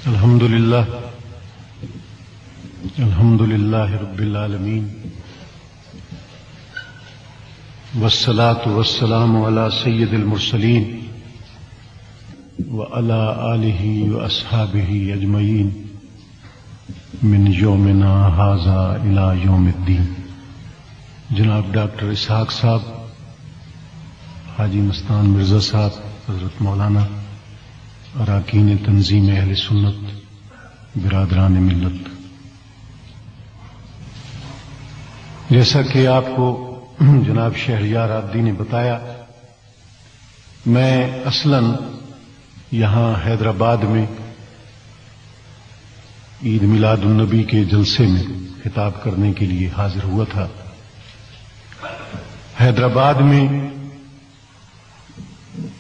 الحمد لله رب العالمين والصلاة والسلام على سيد المرسلين وعلى آله وأصحابه أجمعين من يومنا هذا إلى يوم الدين. جناب ڈاکٹر اسحاق صاحب، حاجی مستان مرزا صاحب، حضرت مولانا، اراکین تنظیم اہل سنت، برادران ملت، جیسا کہ آپ کو جناب شہریار عابدی نے بتایا، میں اصلاً یہاں حیدرآباد میں عید میلاد النبی کے جلسے میں خطاب کرنے کے لیے حاضر ہوا تھا. حیدرآباد میں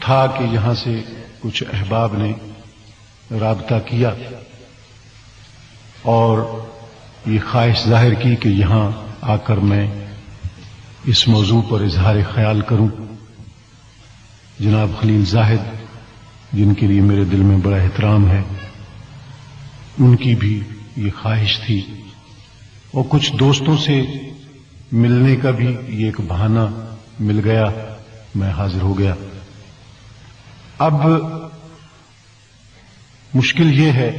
تھا کہ یہاں سے کچھ احباب نے رابطہ کیا اور یہ خواہش ظاہر کی کہ یہاں آ کر میں اس موضوع پر اظہار خیال کروں. جناب خلیل زاہد، جن کے لیے میرے دل میں بڑا احترام ہے، ان کی بھی یہ خواہش تھی، اور کچھ دوستوں سے ملنے کا بھی یہ ایک بہانہ مل گیا، میں حاضر ہو گیا. اب مشکل یہ ہے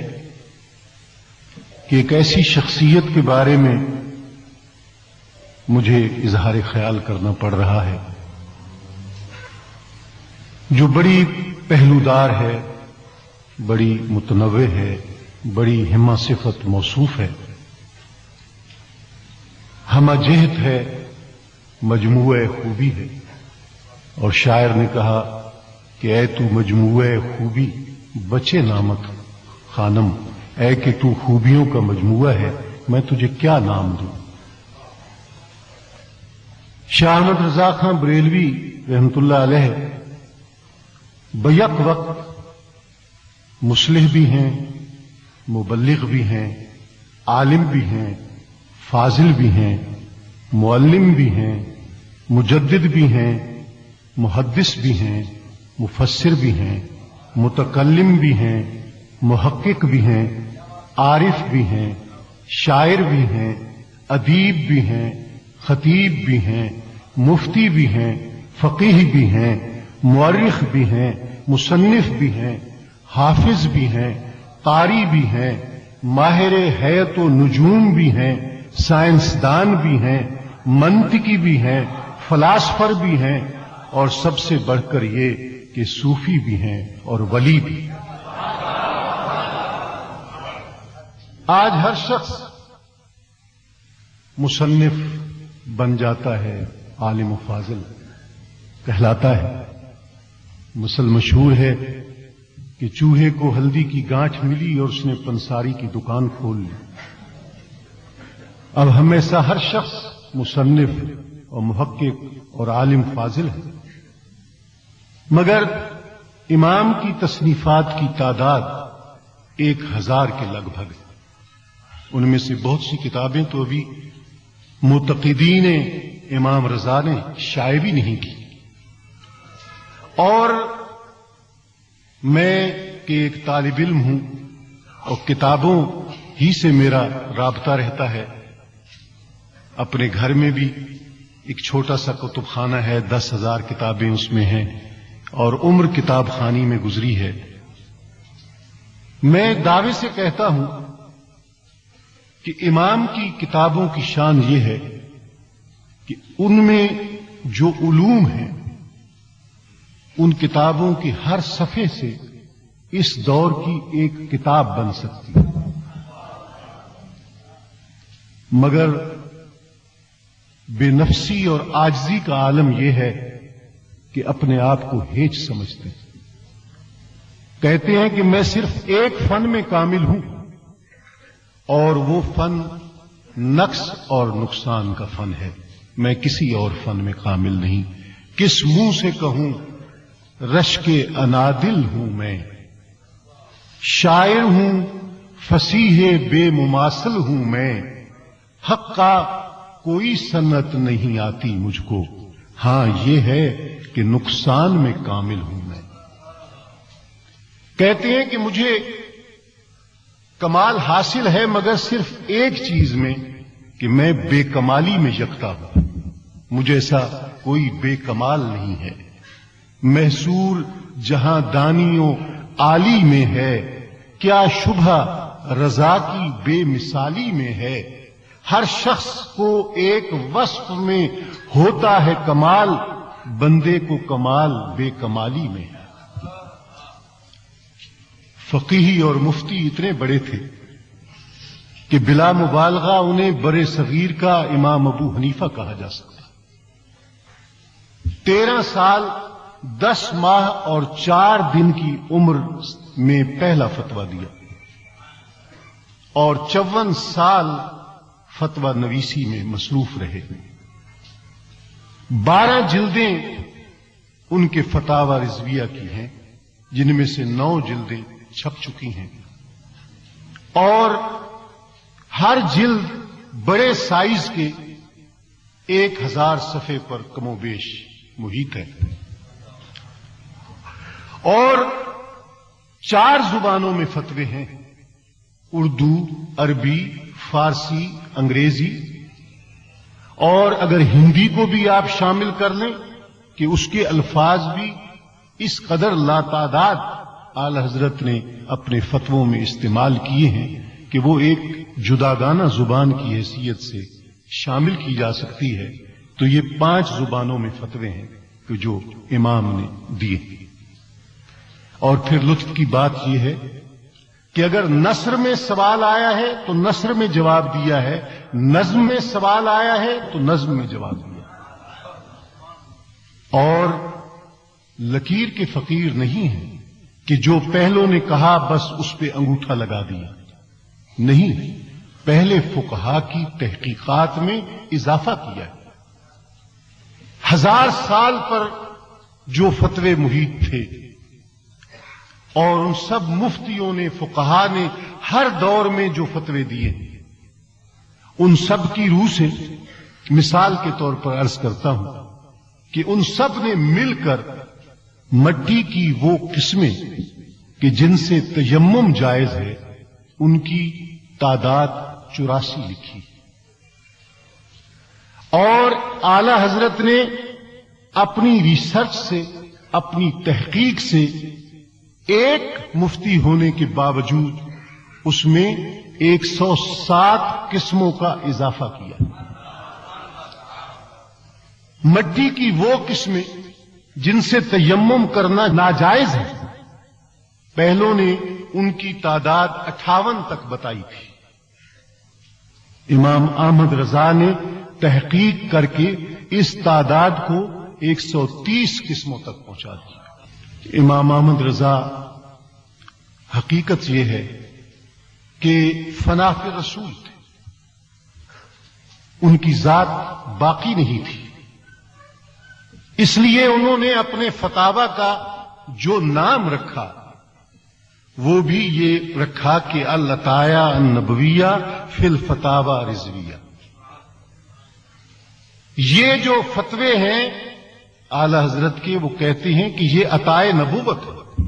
کہ ایک ایسی شخصیت کے بارے میں مجھے اظہار خیال کرنا پڑ رہا ہے جو بڑی پہلودار ہے، بڑی متنوع ہے، بڑی ہمہ صفت موصوف ہے، ہمہ جہت ہے، مجموعہ خوبی ہے. اور شاعر نے کہا کہ اے تو مجموعہ خوبی بچے نامت خانم، اے کہ تو خوبیوں کا مجموعہ ہے، میں تجھے کیا نام دوں. شاہ احمد رضا خان بریلوی رحمت اللہ علیہ بیک وقت مصلح بھی ہیں، مبلغ بھی ہیں، عالم بھی ہیں، فاضل بھی ہیں، معلم بھی ہیں، مجدد بھی ہیں، محدث بھی ہیں، مفسر بھی ہیں، متکلم بھی ہیں، محقق بھی ہیں، عارف بھی ہیں، شاعر بھی ہیں، ادیب بھی ہیں، خطیب بھی ہیں، مفتی بھی ہیں، فقیہ بھی ہیں، مورخ بھی ہیں، مصنف بھی ہیں، حافظ بھی ہیں، قاری بھی ہیں، ماہر حیات و نجوم بھی ہیں، سائنسدان بھی ہیں، منطقی بھی ہیں، فلاسفر بھی ہیں، اور سب سے بڑھ کر یہ کہ صوفی بھی ہیں اور ولی بھی. آج ہر شخص مصنف بن جاتا ہے، عالم و فاضل کہلاتا ہے. مثل مشہور ہے کہ چوہے کو ہلدی کی گانٹھ ملی اور اس نے پنساری کی دکان کھول لی. اب ہمیشہ ہر شخص مصنف اور محقق اور عالم فاضل ہے، مگر امام کی تصنیفات کی تعداد 1000 کے لگ بھگ ہے. ان میں سے بہت سی کتابیں تو ابھی معتقدین امام رضا نے شائع بھی نہیں کی. اور میں کہ ایک طالب علم ہوں اور کتابوں ہی سے میرا رابطہ رہتا ہے. اپنے گھر میں بھی ایک چھوٹا سا کتب خانہ ہے، 10,000 کتابیں اس میں ہیں، اور عمر کتاب خانی میں گزری ہے. میں دعوے سے کہتا ہوں کہ امام کی کتابوں کی شان یہ ہے کہ ان میں جو علوم ہیں ان کتابوں کے ہر صفحے سے اس دور کی ایک کتاب بن سکتی ہے. مگر بے نفسی اور عاجزی کا عالم یہ ہے کہ اپنے آپ کو ہیچ سمجھتے ہیں. کہتے ہیں کہ میں صرف ایک فن میں کامل ہوں، اور وہ فن نقص اور نقصان کا فن ہے. میں کسی اور فن میں کامل نہیں. کس منہ سے کہوں رشک انادل ہوں، میں شاعر ہوں، فصیح بے مماثل ہوں، میں حق کا کوئی صنعت نہیں آتی مجھ کو. ہاں یہ ہے کہ نقصان میں کامل ہوں میں. کہتے ہیں کہ مجھے کمال حاصل ہے مگر صرف ایک چیز میں کہ میں بے کمالی میں یکتا ہوں. مجھے ایسا کوئی بے کمال نہیں ہے. محصور جہاں دانیوں عالی میں ہے، کیا شبہ رضا کی بے مثالی میں ہے. ہر شخص کو ایک وصف میں ہوتا ہے کمال، بندے کو کمال بے کمالی میں ہے. فقیہی اور مفتی اتنے بڑے تھے کہ بلا مبالغہ انہیں برے صغیر کا امام ابو حنیفہ کہا جا سکتا. 13 سال 10 ماہ اور 4 دن کی عمر میں پہلا فتویٰ دیا اور 54 سال فتویٰ نویسی میں مصروف رہے. 12 جلدیں ان کے فتاوی رضویہ کی ہیں، جن میں سے 9 جلدیں چھپ چکی ہیں، اور ہر جلد بڑے سائز کے 1000 صفحے پر کم و بیش محیط ہے، اور 4 زبانوں میں فتوے ہیں: اردو، عربی، فارسی، انگریزی، اور اگر ہندی کو بھی آپ شامل کر لیں کہ اس کے الفاظ بھی اس قدر لاتعداد اعلی حضرت نے اپنے فتووں میں استعمال کیے ہیں کہ وہ ایک جداگانہ زبان کی حیثیت سے شامل کی جا سکتی ہے. تو یہ 5 زبانوں میں فتوے ہیں کہ جو امام نے دیے. اور پھر لطف کی بات یہ ہے کہ اگر نثر میں سوال آیا ہے تو نثر میں جواب دیا ہے، نظم میں سوال آیا ہے تو نظم میں جواب دیا. اور لکیر کے فقیر نہیں ہے کہ جو پہلوں نے کہا بس اس پہ انگوٹھا لگا دیا. نہیں، پہلے فقہا کی تحقیقات میں اضافہ کیا ہے. 1000 سال پر جو فتوے محیط تھے، اور ان سب مفتیوں نے، فقہا نے ہر دور میں جو فتوے دیے، ان سب کی روح سے مثال کے طور پر عرض کرتا ہوں کہ ان سب نے مل کر مٹی کی وہ قسمیں کہ جن سے تیمم جائز ہے، ان کی تعداد 84 لکھی. اور اعلی حضرت نے اپنی ریسرچ سے، اپنی تحقیق سے، ایک مفتی ہونے کے باوجود اس میں 107 قسموں کا اضافہ کیا. مٹی کی وہ قسمیں جن سے تیمم کرنا ناجائز ہے، پہلوں نے ان کی تعداد 58 تک بتائی تھی. امام احمد رضا نے تحقیق کر کے اس تعداد کو 130 قسموں تک پہنچا دیا. امام احمد رضا حقیقت یہ ہے کہ فنا کے رسول تھے، ان کی ذات باقی نہیں تھی. اس لیے انہوں نے اپنے فتاوی کا جو نام رکھا وہ بھی یہ رکھا کہ العطایا النبویہ فی الفتاوی رضویہ. یہ جو فتوے ہیں اعلی حضرت کے، وہ کہتے ہیں کہ یہ عطائے نبوت ہے،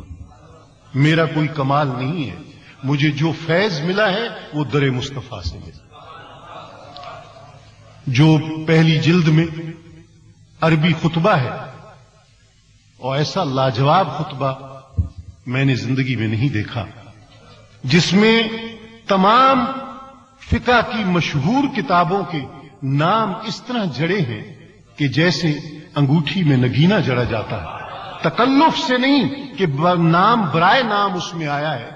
میرا کوئی کمال نہیں ہے. مجھے جو فیض ملا ہے وہ در مصطفیٰ سے ملا. جو پہلی جلد میں عربی خطبہ ہے، اور ایسا لاجواب خطبہ میں نے زندگی میں نہیں دیکھا، جس میں تمام فقہ کی مشہور کتابوں کے نام اس طرح جڑے ہیں کہ جیسے انگوٹھی میں نگینا جڑا جاتا ہے. تکلف سے نہیں کہ نام برائے نام اس میں آیا ہے،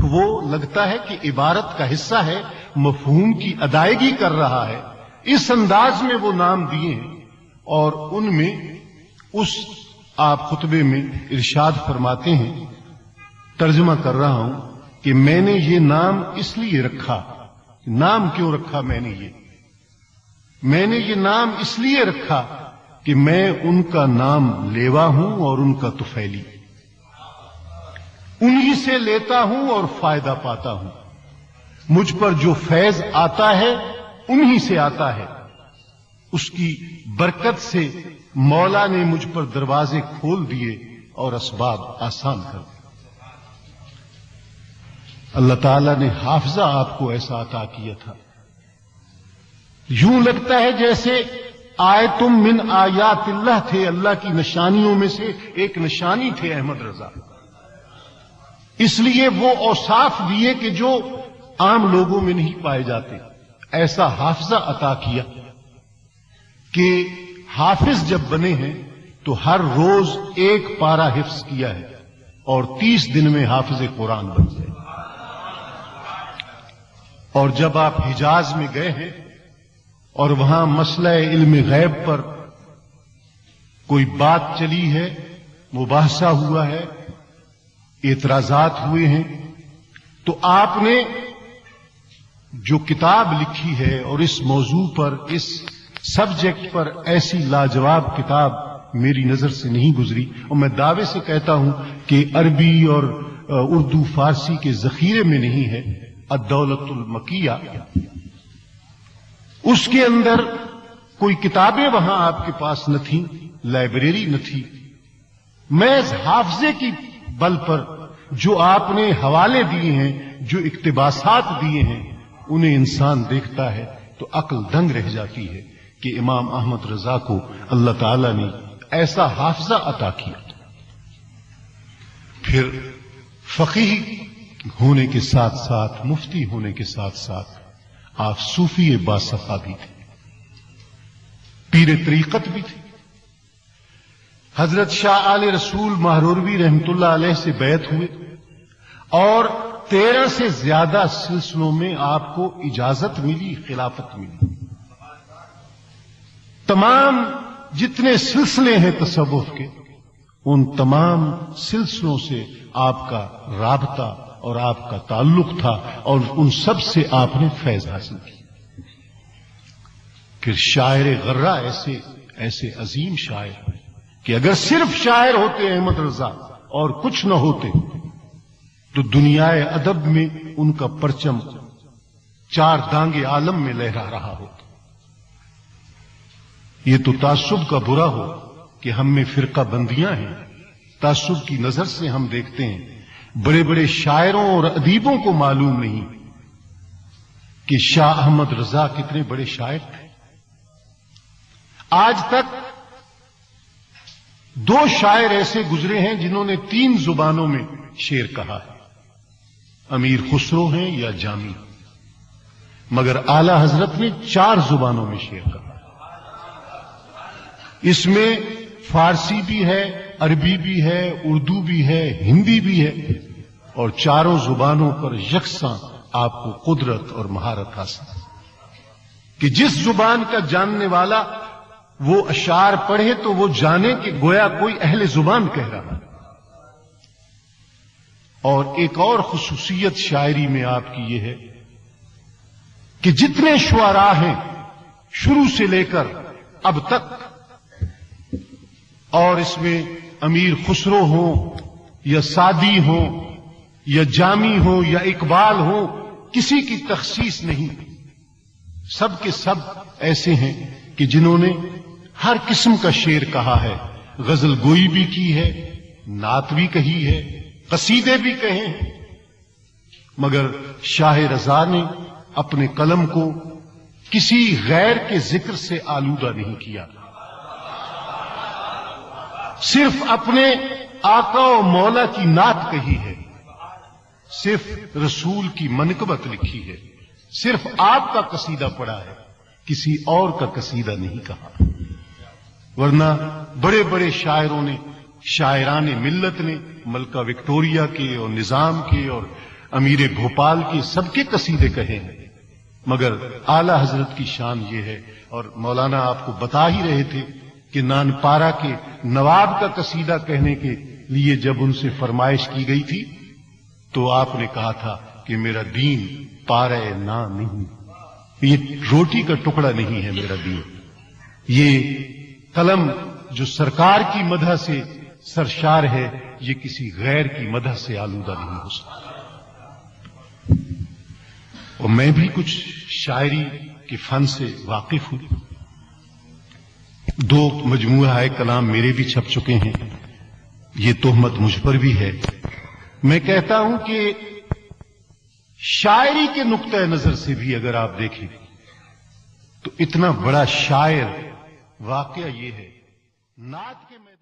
وہ لگتا ہے کہ عبارت کا حصہ ہے، مفہوم کی ادائیگی کر رہا ہے. اس انداز میں وہ نام دیے ہیں. اور ان میں اس آپ خطبے میں ارشاد فرماتے ہیں، ترجمہ کر رہا ہوں، کہ میں نے یہ نام اس لیے رکھا. نام کیوں رکھا میں نے یہ نام اس لیے رکھا کہ میں ان کا نام لیوا ہوں اور ان کا طفیلی، انہی سے لیتا ہوں اور فائدہ پاتا ہوں. مجھ پر جو فیض آتا ہے انہی سے آتا ہے. اس کی برکت سے مولا نے مجھ پر دروازے کھول دیے اور اسباب آسان کر دیے. اللہ تعالیٰ نے حافظہ آپ کو ایسا عطا کیا تھا، یوں لگتا ہے جیسے آیتم من آیات اللہ تھے، اللہ کی نشانیوں میں سے ایک نشانی تھے احمد رضا۔ اس لیے وہ اوصاف دیے کہ جو عام لوگوں میں نہیں پائے جاتے، ایسا حافظہ عطا کیا کہ حافظ جب بنے ہیں تو ہر روز ایک پارہ حفظ کیا ہے اور 30 دن میں حافظ قرآن بن گئے۔ اور جب آپ حجاز میں گئے ہیں اور وہاں مسئلہ علم غیب پر کوئی بات چلی ہے، مباحثہ ہوا ہے، اعتراضات ہوئے ہیں، تو آپ نے جو کتاب لکھی ہے اور اس موضوع پر، اس سبجیکٹ پر ایسی لاجواب کتاب میری نظر سے نہیں گزری، اور میں دعوے سے کہتا ہوں کہ عربی اور اردو فارسی کے ذخیرے میں نہیں ہے، الدولت المکیہ، اس کے اندر کوئی کتابیں وہاں آپ کے پاس نہ تھیں، لائبریری نہ تھی، محض حافظے کی بل پر جو آپ نے حوالے دیے ہیں، جو اقتباسات دیے ہیں، انہیں انسان دیکھتا ہے تو عقل دنگ رہ جاتی ہے کہ امام احمد رضا کو اللہ تعالی نے ایسا حافظہ عطا کیا۔ پھر فقیہ ہونے کے ساتھ ساتھ، مفتی ہونے کے ساتھ ساتھ آپ صوفی باصفا بھی تھے، پیر طریقت بھی تھے۔ حضرت شاہ آل رسول مہروروی رحمت اللہ علیہ سے بیعت ہوئے اور 13 سے زیادہ سلسلوں میں آپ کو اجازت ملی، خلافت ملی۔ تمام جتنے سلسلے ہیں تصوف کے، ان تمام سلسلوں سے آپ کا رابطہ اور آپ کا تعلق تھا، اور ان سب سے آپ نے فیض حاصل کیا۔ پھر شاعر غرہ ایسے عظیم شاعر کہ اگر صرف شاعر ہوتے احمد رضا اور کچھ نہ ہوتے تو دنیا ادب میں ان کا پرچم 4 دانگے عالم میں لہرا رہا ہوتا۔ یہ تو تعصب کا برا ہو کہ ہم میں فرقہ بندیاں ہیں، تعصب کی نظر سے ہم دیکھتے ہیں۔ بڑے بڑے شاعروں اور ادیبوں کو معلوم نہیں کہ شاہ احمد رضا کتنے بڑے شاعر تھے۔ آج تک 2 شاعر ایسے گزرے ہیں جنہوں نے 3 زبانوں میں شعر کہا ہے، امیر خسرو ہیں یا جامی، مگر اعلی حضرت نے 4 زبانوں میں شعر کہا۔ اس میں فارسی بھی ہے، عربی بھی ہے، اردو بھی ہے، ہندی بھی ہے، اور 4 زبانوں پر یکساں آپ کو قدرت اور مہارت حاصل کہ جس زبان کا جاننے والا وہ اشعار پڑھے تو وہ جانے کہ گویا کوئی اہل زبان کہہ رہا ہے۔ اور ایک اور خصوصیت شاعری میں آپ کی یہ ہے کہ جتنے شعراء ہیں شروع سے لے کر اب تک، اور اس میں امیر خسرو ہوں یا سعدی ہوں یا جامی ہوں یا اقبال ہوں، کسی کی تخصیص نہیں، سب کے سب ایسے ہیں کہ جنہوں نے ہر قسم کا شعر کہا ہے، غزل گوئی بھی کی ہے، نعت بھی کہی ہے، قصیدے بھی کہے ہیں، مگر شاہ رضا نے اپنے قلم کو کسی غیر کے ذکر سے آلودہ نہیں کیا، صرف اپنے آقا و مولا کی نعت کہی ہے، صرف رسول کی منقبت لکھی ہے، صرف آپ کا قصیدہ پڑھا ہے، کسی اور کا قصیدہ نہیں کہا۔ ورنہ بڑے بڑے شاعروں نے، شاعران ملت نے ملکہ وکٹوریہ کے اور نظام کے اور امیر بھوپال کے سب کے قصیدے کہے ہیں، مگر اعلی حضرت کی شان یہ ہے۔ اور مولانا آپ کو بتا ہی رہے تھے کہ نانپارہ کے نواب کا قصیدہ کہنے کے لیے جب ان سے فرمائش کی گئی تھی تو آپ نے کہا تھا کہ میرا دین پارہ نا نہیں، یہ روٹی کا ٹکڑا نہیں ہے میرا دین، یہ قلم جو سرکار کی مدح سے سرشار ہے، یہ کسی غیر کی مدح سے آلودہ نہیں ہو سکتا۔ اور میں بھی کچھ شاعری کے فن سے واقف ہوں، 2 مجموعہ ہے کلام میرے بھی چھپ چکے ہیں، یہ تہمت مجھ پر بھی ہے۔ میں کہتا ہوں کہ شاعری کے نقطۂ نظر سے بھی اگر آپ دیکھیں تو اتنا بڑا شاعر واقعہ یہ ہے، نعت کے